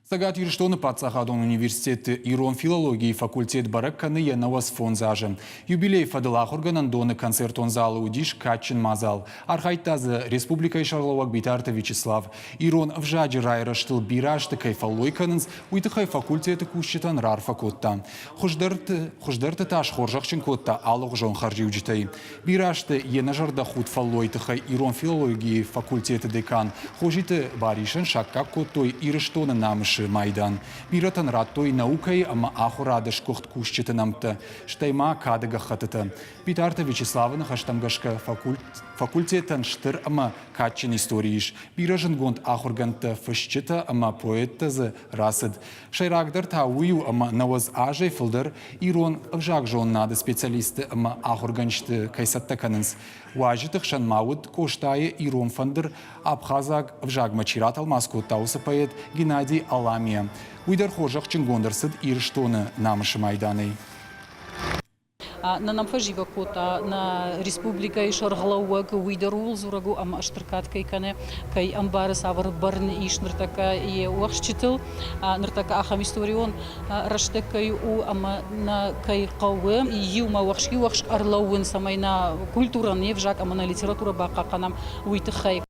Сагат Юриштоны Пацахадон университеты Ирон филологии факультет Баракканы Янавас фонзажы. Юбилей фадылах органандоны концертон залы удиш Качин Мазал. Архайтазы Республика Ишарловак Битарта Вячеслав. Ирон в жаджи райраштыл бирашты кайфалойканынс уйтыхай факультеты кущетан рарфа котта. Хуждерты таш хоржахчын котта алог жон харжи уджитай. Бирашты енажарда худ фаллойтыхай Ирон филологии факультеты декан. Хожиты баришен шакка коттой Ириштоны намыш Майдан. Биратан раттой наукой, ама ахурадыш кохт кущеты намта. Штайма кадыга хатыта. Битарта Вячеславна хаштамгашка факультетан штыр ама качен историиш. Биражен гонд ахурганта фашчета ама поэтта за расад. Шайрагдар тауию ама наваз ажай филдер Ирон вжак жон нады специалисты ама ахурганшты кайсатта канынс. Важитых шан мауд коштае Ирон фандер Абхазак вжак мачират алмаску тауса поэт Геннадий Аламия. Уйдар хожах чингондерсыд Ириштоны намышы майданы. На намфажива кота на республика Ишаргалауаг уйдарул зурагу ама аштракат кайкане кай амбары савар барн иш ныртака и уахчитыл ныртака ахам историон раштакай у ама на кай кауы юма уахшки уахш арлауын самайна культура невжак ама на литература бака канам уйтыхай.